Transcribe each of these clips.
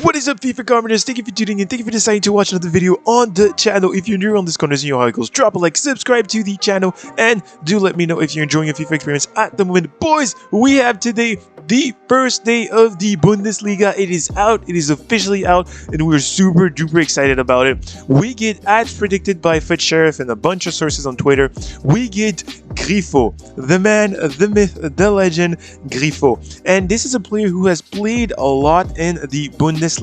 What is up, FIFA commoners? Thank you for tuning in. Thank you for deciding to watch another video on the channel. If you're new on this corner, you know how it goes. Drop a like, subscribe to the channel, and do let me know if you're enjoying your FIFA experience at the moment. Boys, we have today the first day of the Bundesliga. It is out. It is officially out, and we're super duper excited about it. We get, as predicted by Foot Sheriff and a bunch of sources on Twitter, we get Grifo, the man, the myth, the legend, Grifo. And this is a player who has played a lot in the Bundesliga.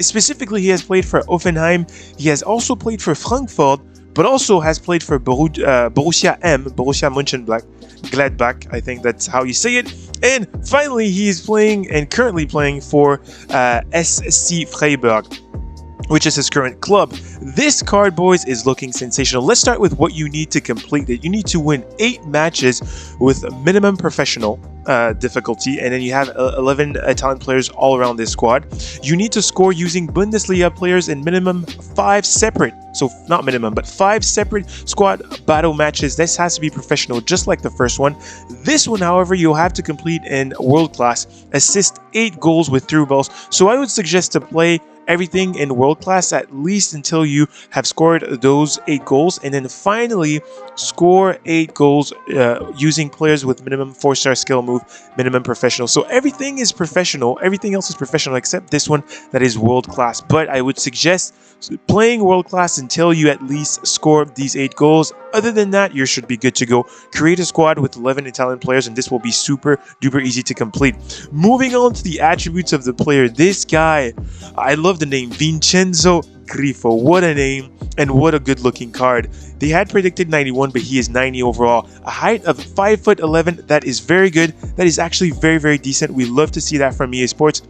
Specifically, he has played for Hoffenheim. He has also played for Frankfurt, but also has played for Borussia Mönchengladbach. I think that's how you say it. And finally, he is playing and currently playing for SC Freiburg, which is his current club. This card, boys, is looking sensational. Let's start with what you need to complete it. You need to win 8 matches with minimum professional difficulty, and then you have 11 Italian players all around this squad. You need to score using Bundesliga players in minimum 5 separate, so not minimum, but 5 separate squad battle matches. This has to be professional, just like the first one. This one, however, you'll have to complete in world class. Assist 8 goals with through balls. So I would suggest to play everything in world class at least until you have scored those 8 goals, and then finally score 8 goals using players with minimum 4-star skill move, minimum professional. So everything is professional, everything else is professional except this one that is world class. But I would suggest playing world class until you at least score these 8 goals. Other than that, you should be good to go. Create a squad with 11 Italian players, and this will be super duper easy to complete. Moving on to the attributes of the player, this guy, I love the name, Vincenzo Grifo. What a name, and what a good looking card. They had predicted 91, but he is 90 overall. A height of 5'11", that is very good. That is actually very, very decent. We love to see that from EA Sports.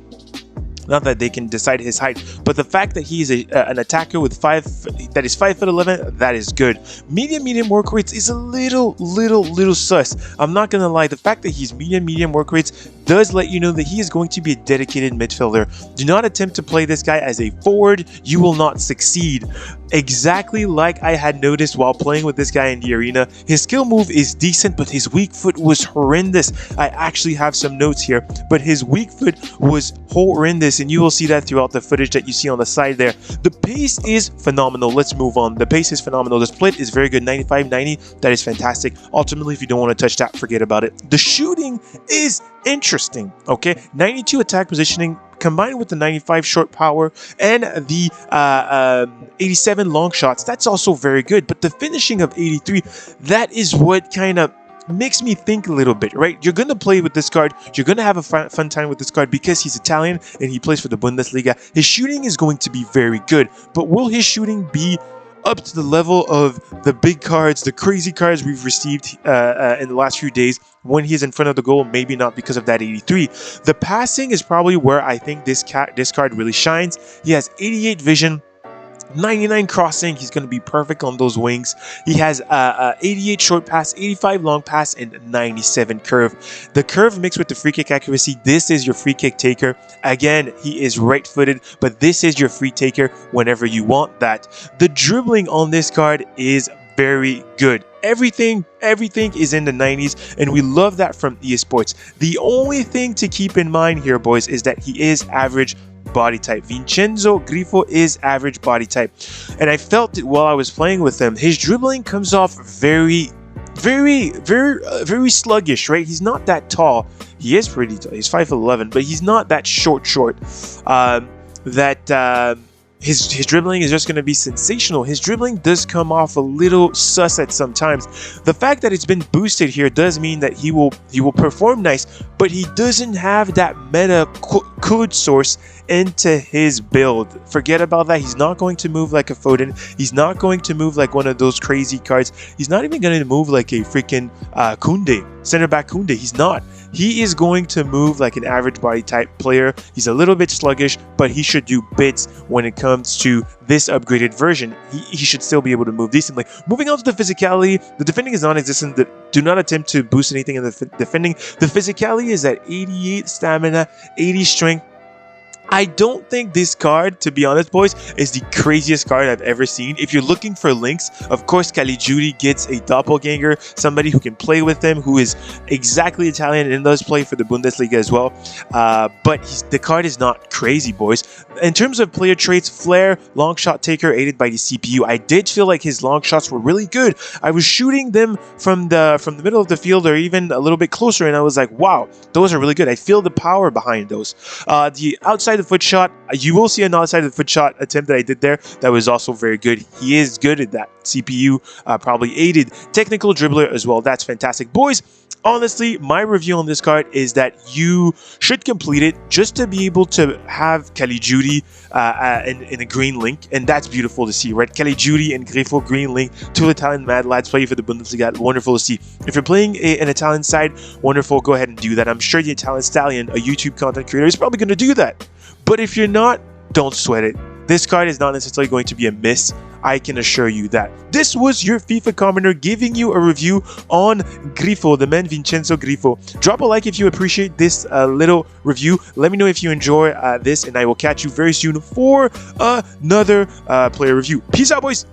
Not that they can decide his height, but the fact that he is an attacker with 5'11", that is good. Medium work rates is a little sus. I'm not gonna lie. The fact that he's medium work rates does let you know that he is going to be a dedicated midfielder. Do not attempt to play this guy as a forward. You will not succeed. Exactly like I had noticed while playing with this guy in the arena. His skill move is decent, but his weak foot was horrendous. I actually have some notes here, but his weak foot was horrendous, and you will see that throughout the footage that you see on the side there. The pace is phenomenal. Let's move on. The pace is phenomenal. The split is very good. 95-90. That is fantastic. Ultimately, if you don't want to touch that, forget about it. The shooting is interesting. Okay, 92 attack positioning combined with the 95 short power and the 87 long shots. That's also very good. But the finishing of 83, that is what kind of makes me think a little bit, right? You're going to play with this card. You're going to have a fun time with this card because he's Italian and he plays for the Bundesliga. His shooting is going to be very good, but will his shooting be up to the level of the big cards, the crazy cards we've received in the last few days when he's in front of the goal? Maybe not, because of that 83. The passing is probably where I think this card really shines. He has 88 vision, 99 crossing. He's going to be perfect on those wings. He has 88 short pass, 85 long pass, and 97 curve. The curve mixed with the free kick accuracy, this is your free kick taker. Again, he is right-footed, but this is your free taker whenever you want that. The dribbling on this card is very good. Everything is in the 90s, and we love that from EA Sports. The only thing to keep in mind here, boys, is that he is average body type. Vincenzo Grifo is average body type, and I felt it while I was playing with him. His dribbling comes off very sluggish, right? He's not that tall. He is pretty tall. He's 5'11", but he's not that short. His dribbling is just going to be sensational. His dribbling does come off a little sus at sometimes. The fact that it's been boosted here does mean that he will perform nice, but he doesn't have that meta code source into his build. Forget about that. He's not going to move like a Foden. He's not going to move like one of those crazy cards. He's not even going to move like a freaking Koundé, center back Koundé. He's not. He is going to move like an average body type player. He's a little bit sluggish, but he should do bits when it comes to this upgraded version. He should still be able to move decently. Moving on to the physicality, the defending is non-existent. Do not attempt to boost anything in the defending. The physicality is at 88 stamina, 80 strength, I don't think this card, to be honest, boys, is the craziest card I've ever seen. If you're looking for links, of course, Caligiuri gets a doppelganger, somebody who can play with him, who is exactly Italian and does play for the Bundesliga as well. But the card is not crazy, boys. In terms of player traits, flair, long shot taker, aided by the CPU. I did feel like his long shots were really good. I was shooting them from the middle of the field or even a little bit closer, and I was like, wow, those are really good. I feel the power behind those. The outside the foot shot, you will see an outside the foot shot attempt that I did there. That was also very good. He is good at that. CPU probably aided. Technical dribbler as well. That's fantastic. Boys, honestly, my review on this card is that you should complete it just to be able to have Caligiuri in a green link, and that's beautiful to see, right? Caligiuri and Grifo green link, two Italian mad lads playing for the Bundesliga, wonderful to see. If you're playing an Italian side, wonderful, go ahead and do that. I'm sure the Italian Stallion, a YouTube content creator, is probably going to do that. But if you're not, don't sweat it. This card is not necessarily going to be a miss. I can assure you that. This was your FIFA commenter giving you a review on Grifo, the man Vincenzo Grifo. Drop a like if you appreciate this little review. Let me know if you enjoy this, and I will catch you very soon for another player review. Peace out, boys.